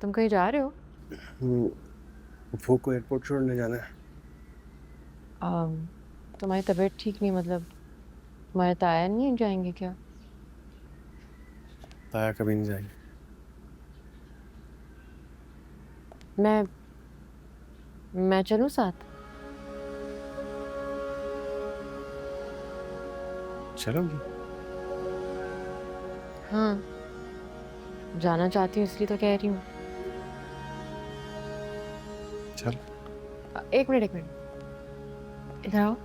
तुम कहीं जा रहे हो? वो को एयरपोर्ट छोड़ने जाना है। तुम्हारी तबीयत ठीक नहीं, मतलब तुम्हारे ताया नहीं जाएंगे क्या? ताया कभी नहीं जाएंगे। मैं चलूं साथ? चलोगी? हाँ, जाना चाहती हूँ इसलिए तो कह रही हूँ। चल। एक मिनट एक मिनट, इधर आओ।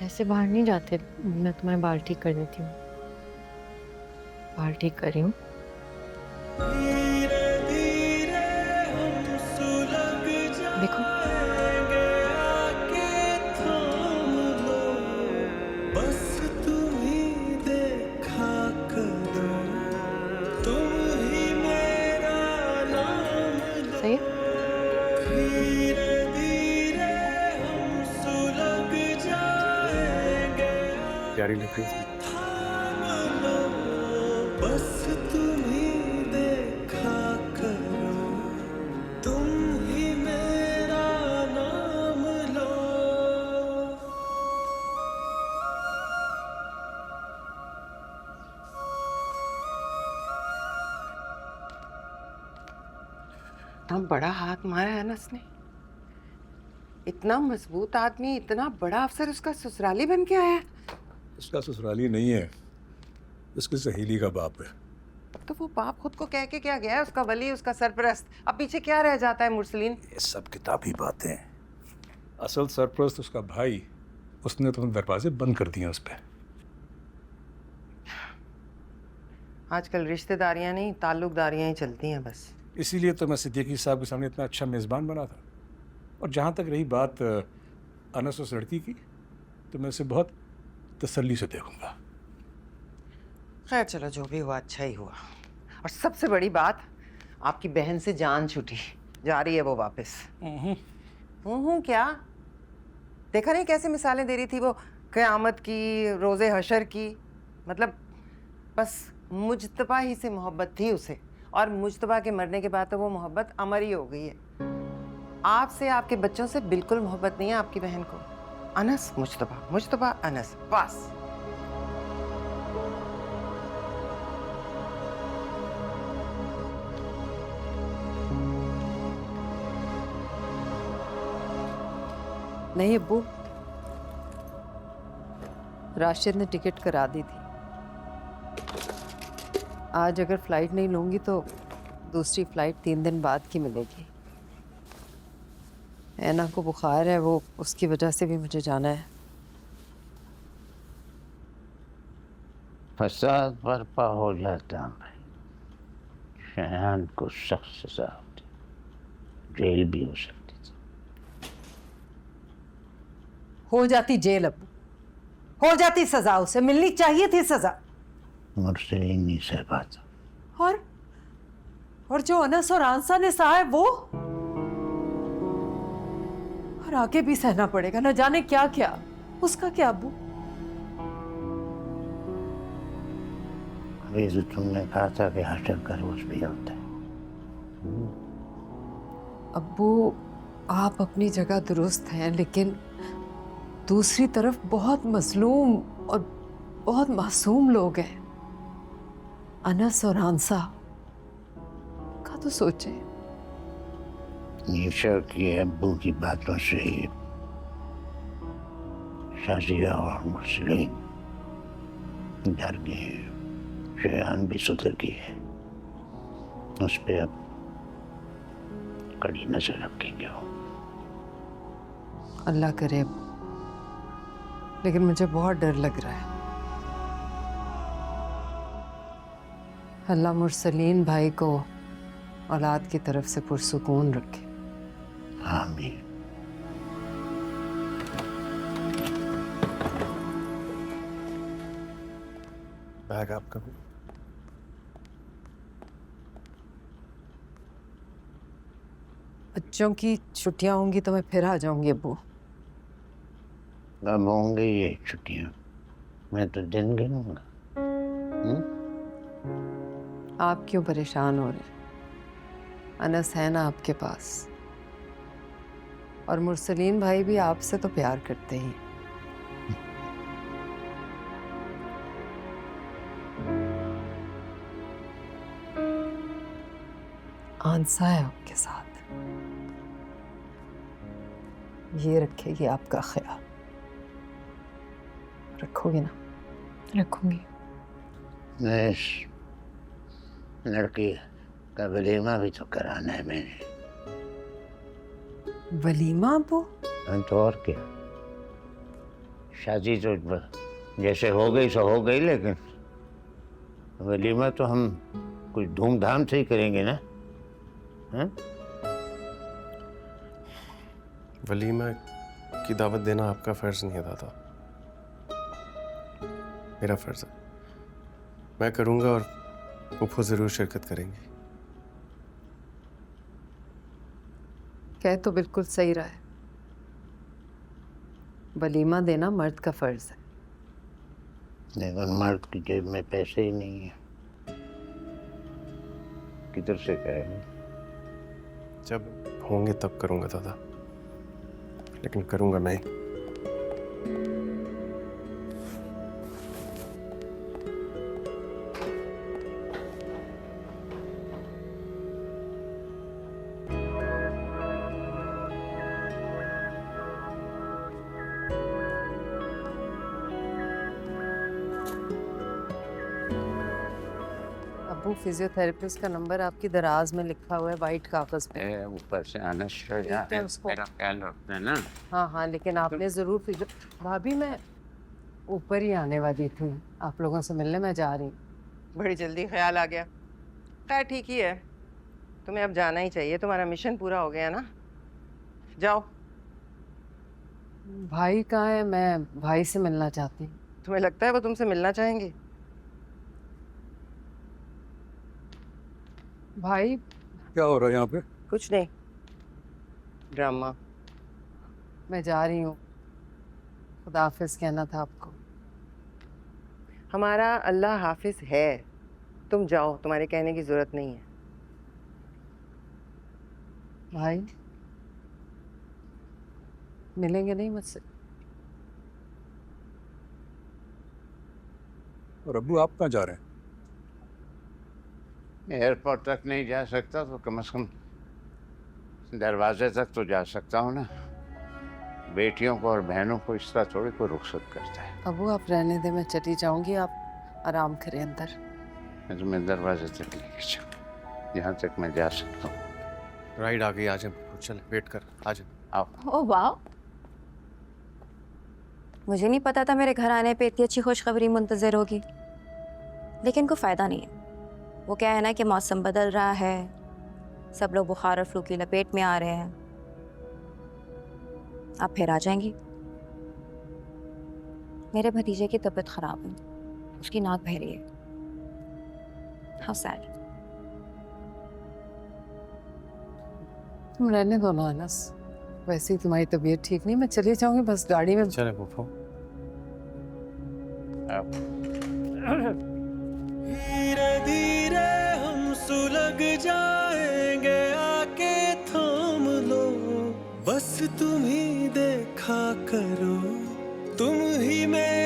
ऐसे बाहर नहीं जाते, मैं तुम्हारे बाल ठीक कर देती हूँ। बाल ठीक कर रही हूँ। देखो, सही है। प्यारी लग रही है। बस तुम ही देखा करो, तुम ही मेरा नाम लो। इतना बड़ा हाथ मारा है ना उसने। इतना मजबूत आदमी, इतना बड़ा अफसर, उसका ससुराली बन के आया है। उसका ससुराली नहीं है, उसकी सहेली का बाप है। तो वो बाप खुद को कह के क्या गया है, उसका वली, उसका सरपरस्त। अब पीछे क्या रह जाता है मुरसलीन? ये सब किताबी बातें। असल सरपरस्त उसका भाई, उसने तो दरवाजे बंद कर दिए उस पे। आजकल रिश्तेदारियां नहीं, ताल्लुकदारियां ही चलती हैं बस। इसीलिए तो मैं सिद्दीकी साहब के सामने इतना अच्छा मेज़बान बना था। और जहाँ तक रही बात अनस उस लड़की की, तो मैं उसे बहुत तसल्ली से देखूंगा। खैर चलो, जो भी हुआ अच्छा ही हुआ। और सबसे बड़ी बात, आपकी बहन से जान छूटी, जा रही है वो वापस। क्या देखा नहीं कैसे मिसालें दे रही थी वो, क़यामत की, रोज़े हशर की। मतलब बस मुजतबा ही से मोहब्बत थी उसे, और मुजतबा के मरने के बाद तो वो मोहब्बत अमर ही हो गई है। आपसे, आपके बच्चों से बिल्कुल मोहब्बत नहीं है आपकी बहन को। अनस मुजतबा, मुजतबा अनस, बस। नहीं अब्बू, राशिद ने टिकट करा दी थी। आज अगर फ्लाइट नहीं लूंगी तो दूसरी फ्लाइट 3 दिन बाद की मिलेगी। ऐना को बुखार है, वो उसकी वजह से भी मुझे जाना है। फसाद बर्पा हो जाता है, शयान को सख्त सजा होती, जेल भी हो सकती थी। हो जाती जेल अब्बू, हो जाती सजा, उसे मिलनी चाहिए थी सजा। मुरसलीन नहीं सह पाता। और जो अनस और आंसा ने सहा है वो, और आगे भी सहना पड़ेगा, न जाने क्या क्या। उसका क्या अब्बू? अभी तो तुमने कहा था कि हशर का रोज भी होता है। अब्बू, आप अपनी जगह दुरुस्त हैं, लेकिन दूसरी तरफ बहुत मजलूम और बहुत मासूम लोग हैं। अनस और आंसा का तो सोचे। ईशा की अब्बू की बातों से ही शाजिया और मुरसलीन डर गए। शयान भी सुधर गई है, उस पे अब कड़ी नजर रखेंगे वो। अल्लाह करे, लेकिन मुझे बहुत डर लग रहा है। अल्लाह मुरसलीन भाई को औलाद की तरफ से पुरसुकून रखे। आमीन। बैग आपका भी। बच्चों की छुट्टियां होंगी तो मैं फिर आ जाऊंगी अब्बू। अब होंगे ये छुट्टियां, मैं तो दिन गिनूंगा। आप क्यों परेशान हो रहे? अनस है ना आपके पास, और मुरसलीन भाई भी आपसे तो प्यार करते ही। आंसा है आपके साथ, ये रखेगी आपका ख्याल। रखोगे ना? रखूंगी। इस लड़की का वलीमा भी तो कराना है मैंने। वलीमा अबू? तो और क्या, शादी तो जैसे हो गई सो हो गई, लेकिन वलीमा तो हम कुछ धूमधाम से ही करेंगे ना। हाँ? वलीमा की दावत देना आपका फर्ज नहीं है दादा, मेरा फर्ज है। मैं करूंगा और फूफो जरूर शिरकत करेंगे। कह तो बिल्कुल सही रहा है, वलीमा देना मर्द का फर्ज है। लेकिन मर्द की जेब में पैसे ही नहीं है, किधर से करेंगे? जब होंगे तब करूंगा दादा, लेकिन करूंगा मैं ही। अबू, फिजियोथेरेपिस्ट का नंबर आपकी दराज में लिखा हुआ है वाइट कागज पे। ऊपर से आना ठीक है उसको। मेरा ख्याल रखना है ना। हाँ हाँ, लेकिन आपने जरूर भाभी, मैं ऊपर ही आने वाली थी आप लोगों से मिलने, मैं जा रही हूँ। बड़ी जल्दी ख्याल आ गया। खैर ठीक ही है, तुम्हें अब जाना ही चाहिए, तुम्हारा मिशन पूरा हो गया ना। जाओ। भाई कहाँ है? मैं भाई से मिलना चाहती हूँ। तुम्हें लगता है वो तुमसे मिलना चाहेंगे? भाई क्या हो रहा है यहाँ पे? कुछ नहीं, ड्रामा। मैं जा रही हूँ, खुदा हाफिज कहना था आपको। हमारा अल्लाह हाफिज है, तुम जाओ, तुम्हारे कहने की जरूरत नहीं है। भाई मिलेंगे नहीं मुझसे? और अब्बू आप कहाँ जा रहे हैं? एयरपोर्ट तक नहीं जा सकता तो कम से कम दरवाजे तक तो जा सकता हूँ ना। बेटियों को और बहनों को इस तरह थोड़ी कोई रुखसत करता है। अबू आप रहने दे, मैं चली जाऊंगी, आप आराम करें अंदर। मैं तुम्हें दरवाजे तक लेके जाऊँ, जहाँ तक मैं जा सकता हूँ। राइड आ गई, आ जाए। चल वेट कर, आ जाए। आओ। ओह वाह, मुझे नहीं पता था मेरे घर आने पे इतनी अच्छी खुशखबरी मुंतज़र होगी, लेकिन कोई फ़ायदा नहीं है। वो क्या है ना कि मौसम बदल रहा है, सब लोग बुखार और फ्लू की लपेट में आ रहे हैं। आप फिर आ जाएंगी। मेरे भतीजे की तबीयत ख़राब है, उसकी नाक बह रही है। How sad. तुम रहने दो ना अनस, वैसे ही तुम्हारी तबीयत ठीक नहीं, मैं चली जाऊंगी बस गाड़ी में। चले फूफो। धीरे धीरे हम सुलग जाएंगे, आके थाम लो, बस तुम ही देखा करो, तुम ही मेरे